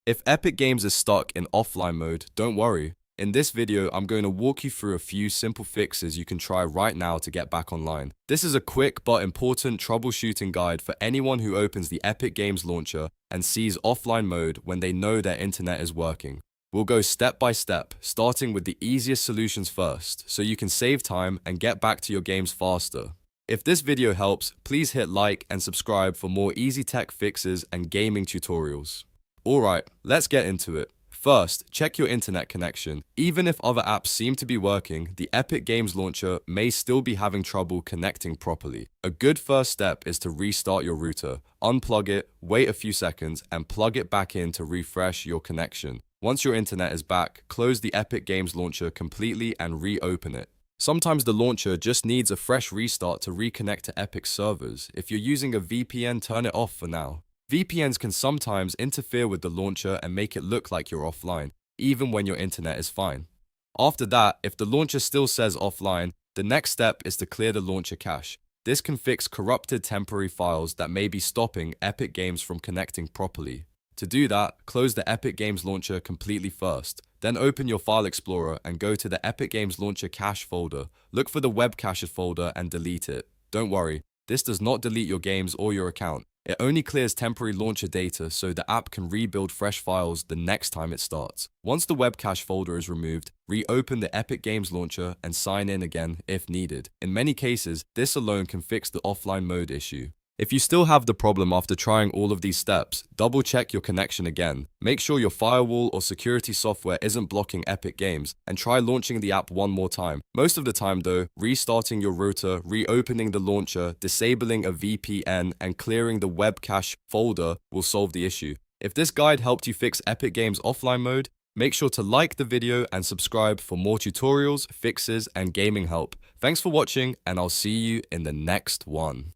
If Epic Games is stuck in offline mode, don't worry. In this video, I'm going to walk you through a few simple fixes you can try right now to get back online. This is a quick but important troubleshooting guide for anyone who opens the Epic Games launcher and sees offline mode when they know their internet is working. We'll go step by step, starting with the easiest solutions first, so you can save time and get back to your games faster. If this video helps, please hit like and subscribe for more easy tech fixes and gaming tutorials. Alright, let's get into it. First, check your internet connection. Even if other apps seem to be working, the Epic Games launcher may still be having trouble connecting properly. A good first step is to restart your router. Unplug it, wait a few seconds, and plug it back in to refresh your connection. Once your internet is back, close the Epic Games launcher completely and reopen it. Sometimes the launcher just needs a fresh restart to reconnect to Epic's servers. If you're using a VPN, turn it off for now. VPNs can sometimes interfere with the launcher and make it look like you're offline, even when your internet is fine. After that, if the launcher still says offline, the next step is to clear the launcher cache. This can fix corrupted temporary files that may be stopping Epic Games from connecting properly. To do that, close the Epic Games launcher completely first. Then open your File Explorer and go to the Epic Games Launcher cache folder. Look for the Webcache folder and delete it. Don't worry, this does not delete your games or your account. It only clears temporary launcher data so the app can rebuild fresh files the next time it starts. Once the Webcache folder is removed, reopen the Epic Games launcher and sign in again if needed. In many cases, this alone can fix the offline mode issue. If you still have the problem after trying all of these steps, double check your connection again. Make sure your firewall or security software isn't blocking Epic Games, and try launching the app one more time. Most of the time though, restarting your router, reopening the launcher, disabling a VPN, and clearing the Webcache folder will solve the issue. If this guide helped you fix Epic Games offline mode, make sure to like the video and subscribe for more tutorials, fixes, and gaming help. Thanks for watching, and I'll see you in the next one.